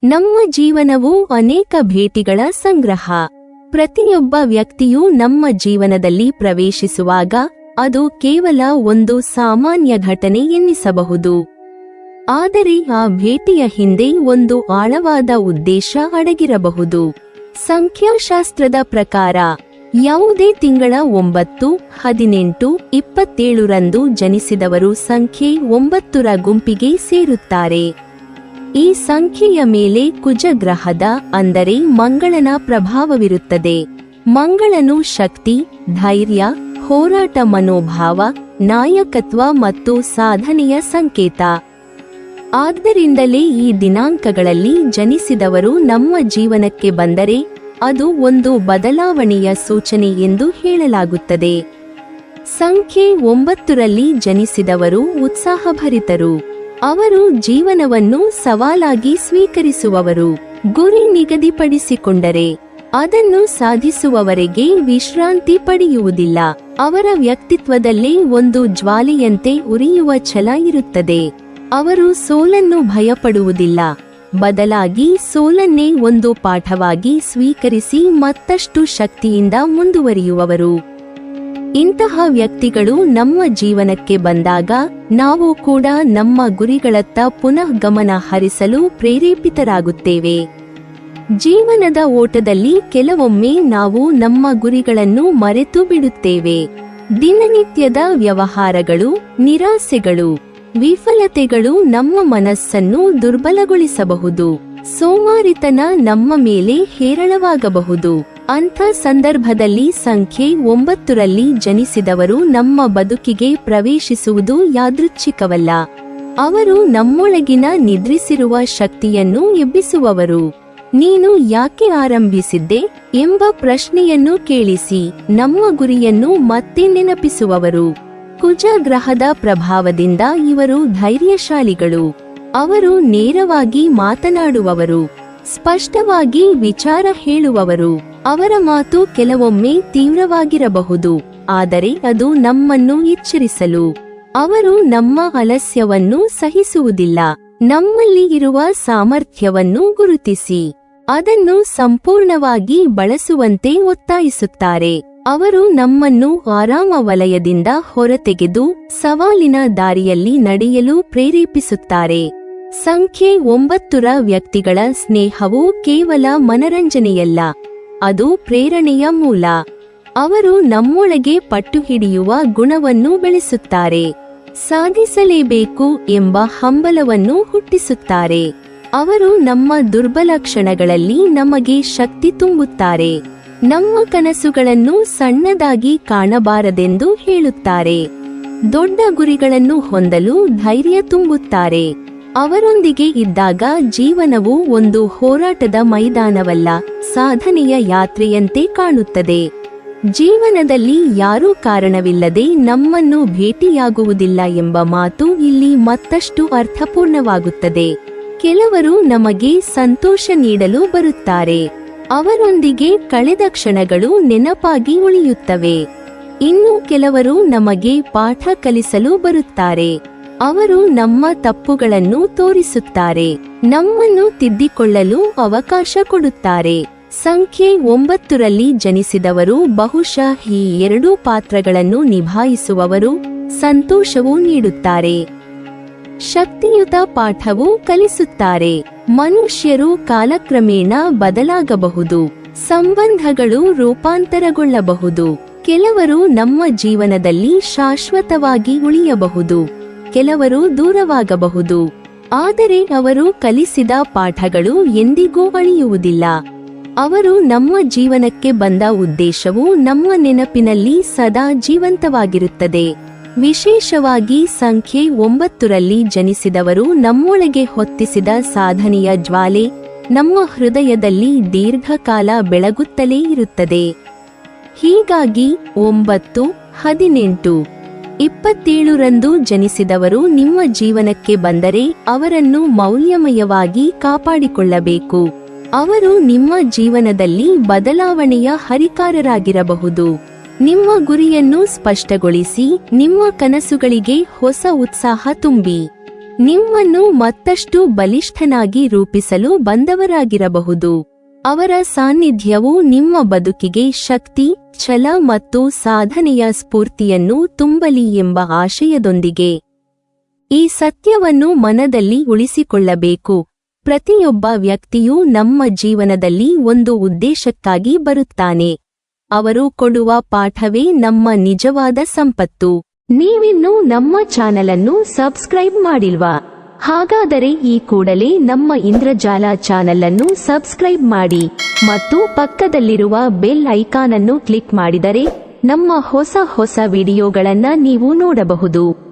ನಮ್ಮ ಜೀವನವು ಅನೇಕ ಭೇಟಿಗಳ ಸಂಗ್ರಹ. ಪ್ರತಿಯೊಬ್ಬ ವ್ಯಕ್ತಿಯು ನಮ್ಮ ಜೀವನದಲ್ಲಿ ಪ್ರವೇಶಿಸುವಾಗ ಅದು ಕೇವಲ ಒಂದು ಸಾಮಾನ್ಯ ಘಟನೆ ಎನ್ನಿಸಬಹುದು. ಆದರೆ ಆ ಭೇಟಿಯ ಹಿಂದೆ ಒಂದು ಆಳವಾದ ಉದ್ದೇಶ ಅಡಗಿರಬಹುದು. ಸಂಖ್ಯಾಶಾಸ್ತ್ರದ ಪ್ರಕಾರ ಯಾವುದೇ ತಿಂಗಳ 9, 18, 27ರಂದು ಜನಿಸಿದವರು ಸಂಖ್ಯೆ 9ರ ಗುಂಪಿಗೆ ಸೇರುತ್ತಾರೆ. ಈ ಸಂಖ್ಯೆಯ ಮೇಲೆ ಕುಜ ಗ್ರಹದ ಅಂದರೆ ಮಂಗಳನ ಪ್ರಭಾವವಿರುತ್ತದೆ. ಮಂಗಳನು ಶಕ್ತಿ, ಧೈರ್ಯ, ಹೋರಾಟ ಮನೋಭಾವ, ನಾಯಕತ್ವ ಮತ್ತು ಸಾಧನೆಯ ಸಂಕೇತ. ಆದ್ದರಿಂದಲೇ ಈ ದಿನಾಂಕಗಳಲ್ಲಿ ಜನಿಸಿದವರು ನಮ್ಮ ಜೀವನಕ್ಕೆ ಬಂದರೆ ಅದು ಒಂದು ಬದಲಾವಣೆಯ ಸೂಚನೆ ಎಂದು ಹೇಳಲಾಗುತ್ತದೆ. ಸಂಖ್ಯೆ 9ರಲ್ಲಿ ಜನಿಸಿದವರು ಉತ್ಸಾಹಭರಿತರು. ಅವರು ಜೀವನವನ್ನು ಸವಾಲಾಗಿ ಸ್ವೀಕರಿಸುವವರು. ಗುರಿ ನಿಗದಿಪಡಿಸಿಕೊಂಡರೆ ಅದನ್ನು ಸಾಧಿಸುವವರೆಗೆ ವಿಶ್ರಾಂತಿ ಪಡೆಯುವುದಿಲ್ಲ. ಅವರ ವ್ಯಕ್ತಿತ್ವದಲ್ಲೇ ಒಂದು ಜ್ವಾಲೆಯಂತೆ ಉರಿಯುವ ಛಲ ಇರುತ್ತದೆ. ಅವರು ಸೋಲನ್ನು ಭಯಪಡುವುದಿಲ್ಲ, ಬದಲಾಗಿ ಸೋಲನ್ನೇ ಒಂದು ಪಾಠವಾಗಿ ಸ್ವೀಕರಿಸಿ ಮತ್ತಷ್ಟು ಶಕ್ತಿಯಿಂದ ಮುಂದುವರಿಯುವವರು. ಇಂತಹ ವ್ಯಕ್ತಿಗಳು ನಮ್ಮ ಜೀವನಕ್ಕೆ ಬಂದಾಗ ನಾವು ಕೂಡ ನಮ್ಮ ಗುರಿಗಳತ್ತ ಪುನಃ ಗಮನ ಹರಿಸಲು ಪ್ರೇರೇಪಿತರಾಗುತ್ತೇವೆ. ಜೀವನದ ಓಟದಲ್ಲಿ ಕೆಲವೊಮ್ಮೆ ನಾವು ನಮ್ಮ ಗುರಿಗಳನ್ನು ಮರೆತು ಬಿಡುತ್ತೇವೆ. ದಿನನಿತ್ಯದ ವ್ಯವಹಾರಗಳು, ನಿರಾಸೆಗಳು, ವಿಫಲತೆಗಳು ನಮ್ಮ ಮನಸ್ಸನ್ನು ದುರ್ಬಲಗೊಳಿಸಬಹುದು. ಸೋಮಾರಿತನ ನಮ್ಮ ಮೇಲೆ ಹೇರಳವಾಗಬಹುದು. ಅಂಥ ಸಂದರ್ಭದಲ್ಲಿ ಸಂಖ್ಯೆ 9ರಲ್ಲಿ ಜನಿಸಿದವರು ನಮ್ಮ ಬದುಕಿಗೆ ಪ್ರವೇಶಿಸುವುದು ಯಾದೃಚ್ಛಿಕವಲ್ಲ. ಅವರು ನಮ್ಮೊಳಗಿನ ನಿದ್ರಿಸಿರುವ ಶಕ್ತಿಯನ್ನು ಎಬ್ಬಿಸುವವರು. ನೀನು ಯಾಕೆ ಆರಂಭಿಸಿದ್ದೆ ಎಂಬ ಪ್ರಶ್ನೆಯನ್ನು ಕೇಳಿಸಿ ನಮ್ಮ ಗುರಿಯನ್ನು ಮತ್ತೆ ನೆನಪಿಸುವವರು. ಕುಜ ಗ್ರಹದ ಪ್ರಭಾವದಿಂದ ಇವರು ಧೈರ್ಯಶಾಲಿಗಳು. ಅವರು ನೇರವಾಗಿ ಮಾತನಾಡುವವರು, ಸ್ಪಷ್ಟವಾಗಿ ವಿಚಾರ ಹೇಳುವವರು. ಅವರ ಮಾತು ಕೆಲವೊಮ್ಮೆ ತೀವ್ರವಾಗಿರಬಹುದು, ಆದರೆ ಅದು ನಮ್ಮನ್ನು ಎಚ್ಚರಿಸಲು. ಅವರು ನಮ್ಮ ಆಲಸ್ಯವನ್ನು ಸಹಿಸುವುದಿಲ್ಲ. ನಮ್ಮಲ್ಲಿ ಇರುವ ಸಾಮರ್ಥ್ಯವನ್ನು ಗುರುತಿಸಿ ಅದನ್ನು ಸಂಪೂರ್ಣವಾಗಿ ಬಳಸುವಂತೆ ಒತ್ತಾಯಿಸುತ್ತಾರೆ. ಅವರು ನಮ್ಮನ್ನು ಆರಾಮ ವಲಯದಿಂದ ಹೊರತೆಗೆದು ಸವಾಲಿನ ದಾರಿಯಲ್ಲಿ ನಡೆಯಲು ಪ್ರೇರೇಪಿಸುತ್ತಾರೆ. ಸಂಖ್ಯೆ 9ರ ವ್ಯಕ್ತಿಗಳ ಸ್ನೇಹವು ಕೇವಲ ಮನರಂಜನೆಯಲ್ಲ, ಅದು ಪ್ರೇರಣೆಯ ಮೂಲ. ಅವರು ನಮ್ಮೊಳಗೆ ಪಟ್ಟು ಹಿಡಿಯುವ ಗುಣವನ್ನು ಬೆಳೆಸುತ್ತಾರೆ, ಸಾಧಿಸಲೇಬೇಕು ಎಂಬ ಹಂಬಲವನ್ನು ಹುಟ್ಟಿಸುತ್ತಾರೆ. ಅವರು ನಮ್ಮ ದುರ್ಬಲ ಕ್ಷಣಗಳಲ್ಲಿ ನಮಗೆ ಶಕ್ತಿ ತುಂಬುತ್ತಾರೆ, ನಮ್ಮ ಕನಸುಗಳನ್ನು ಸಣ್ಣದಾಗಿ ಕಾಣಬಾರದೆಂದು ಹೇಳುತ್ತಾರೆ. ದೊಡ್ಡ ಗುರಿಗಳನ್ನು ಹೊಂದಲು ಧೈರ್ಯ ತುಂಬುತ್ತಾರೆ. ಅವರೊಂದಿಗೆ ಇದ್ದಾಗ ಜೀವನವು ಒಂದು ಹೋರಾಟದ ಮೈದಾನವಲ್ಲ, ಸಾಧನೆಯ ಯಾತ್ರೆಯಂತೆ ಕಾಣುತ್ತದೆ. ಜೀವನದಲ್ಲಿ ಯಾರೂ ಕಾರಣವಿಲ್ಲದೆ ನಮ್ಮನ್ನು ಭೇಟಿಯಾಗುವುದಿಲ್ಲ ಎಂಬ ಮಾತು ಇಲ್ಲಿ ಮತ್ತಷ್ಟು ಅರ್ಥಪೂರ್ಣವಾಗುತ್ತದೆ. ಕೆಲವರು ನಮಗೆ ಸಂತೋಷ ನೀಡಲು ಬರುತ್ತಾರೆ, ಅವರೊಂದಿಗೆ ಕಳೆದ ಕ್ಷಣಗಳು ನೆನಪಾಗಿ ಉಳಿಯುತ್ತವೆ. ಇನ್ನು ಕೆಲವರು ನಮಗೆ ಪಾಠ ಕಲಿಸಲು ಬರುತ್ತಾರೆ. ಅವರು ನಮ್ಮ ತಪ್ಪುಗಳನ್ನು ತೋರಿಸುತ್ತಾರೆ, ನಮ್ಮನ್ನು ತಿದ್ದಿಕೊಳ್ಳಲು ಅವಕಾಶ ಕೊಡುತ್ತಾರೆ. ಸಂಖ್ಯೆ 9ರಲ್ಲಿ ಜನಿಸಿದವರು ಬಹುಶಃ ಈ ಎರಡೂ ಪಾತ್ರಗಳನ್ನು ನಿಭಾಯಿಸುವವರು. ಸಂತೋಷವೂ ನೀಡುತ್ತಾರೆ, ಶಕ್ತಿಯುತ ಪಾಠವೂ ಕಲಿಸುತ್ತಾರೆ. ಮನುಷ್ಯರು ಕಾಲಕ್ರಮೇಣ ಬದಲಾಗಬಹುದು, ಸಂಬಂಧಗಳು ರೂಪಾಂತರಗೊಳ್ಳಬಹುದು. ಕೆಲವರು ನಮ್ಮ ಜೀವನದಲ್ಲಿ ಶಾಶ್ವತವಾಗಿ ಉಳಿಯಬಹುದು, ಕೆಲವರು ದೂರವಾಗಬಹುದು. ಆದರೆ ಅವರು ಕಲಿಸಿದ ಪಾಠಗಳು ಎಂದಿಗೂ ಅಳಿಯುವುದಿಲ್ಲ. ಅವರು ನಮ್ಮ ಜೀವನಕ್ಕೆ ಬಂದ ಉದ್ದೇಶವು ನಮ್ಮ ನೆನಪಿನಲ್ಲಿ ಸದಾ ಜೀವಂತವಾಗಿರುತ್ತದೆ. ವಿಶೇಷವಾಗಿ ಸಂಖ್ಯೆ 9ರಲ್ಲಿ ಜನಿಸಿದವರು ನಮ್ಮೊಳಗೆ ಹೊತ್ತಿಸಿದ ಸಾಧನೆಯ ಜ್ವಾಲೆ ನಮ್ಮ ಹೃದಯದಲ್ಲಿ ದೀರ್ಘಕಾಲ ಬೆಳಗುತ್ತಲೇ ಇರುತ್ತದೆ. ಹೀಗಾಗಿ 9, 18, 27ರಂದು ಜನಿಸಿದವರು ನಿಮ್ಮ ಜೀವನಕ್ಕೆ ಬಂದರೆ ಅವರನ್ನು ಮೌಲ್ಯಮಯವಾಗಿ ಕಾಪಾಡಿಕೊಳ್ಳಬೇಕು. ಅವರು ನಿಮ್ಮ ಜೀವನದಲ್ಲಿ ಬದಲಾವಣೆಯ ಹರಿಕಾರರಾಗಿರಬಹುದು. ನಿಮ್ಮ ಗುರಿಯನ್ನು ಸ್ಪಷ್ಟಗೊಳಿಸಿ ನಿಮ್ಮ ಕನಸುಗಳಿಗೆ ಹೊಸ ಉತ್ಸಾಹ ತುಂಬಿ. ನಿಮ್ಮನ್ನು ಮತ್ತಷ್ಟು ಬಲಿಷ್ಠನಾಗಿ ರೂಪಿಸಲು ಬಂದವರಾಗಿರಬಹುದು. ಅವರ ಸಾನ್ನಿಧ್ಯವು ನಿಮ್ಮ ಬದುಕಿಗೆ ಶಕ್ತಿ, ಛಲ ಮತ್ತು ಸಾಧನೆಯ ಸ್ಫೂರ್ತಿಯನ್ನು ತುಂಬಲಿ ಎಂಬ ಆಶಯದೊಂದಿಗೆ. ಈ ಸತ್ಯವನ್ನು ಮನದಲ್ಲಿ ಉಳಿಸಿಕೊಳ್ಳಬೇಕು. ಪ್ರತಿಯೊಬ್ಬ ವ್ಯಕ್ತಿಯೂ ನಮ್ಮ ಜೀವನದಲ್ಲಿ ಒಂದು ಉದ್ದೇಶಕ್ಕಾಗಿ ಬರುತ್ತಾನೆ. ಅವರು ಕೊಡುವ ಪಾಠವೇ ನಮ್ಮ ನಿಜವಾದ ಸಂಪತ್ತು. ನೀವಿನ್ನೂ ನಮ್ಮ ಚಾನೆಲ್ ಅನ್ನು ಸಬ್ಸ್ಕ್ರೈಬ್ ಮಾಡಿಲ್ವಾ? ಹಾಗಾದರೆ ಈ ಕೂಡಲೇ ನಮ್ಮ ಇಂದ್ರಜಾಲ ಚಾನೆಲ್ ಅನ್ನು ಸಬ್ಸ್ಕ್ರೈಬ್ ಮಾಡಿ ಮತ್ತು ಪಕ್ಕದಲ್ಲಿರುವ ಬೆಲ್ ಐಕಾನ್ ಅನ್ನು ಕ್ಲಿಕ್ ಮಾಡಿದರೆ ನಮ್ಮ ಹೊಸ ವಿಡಿಯೋಗಳನ್ನು ನೀವು ನೋಡಬಹುದು.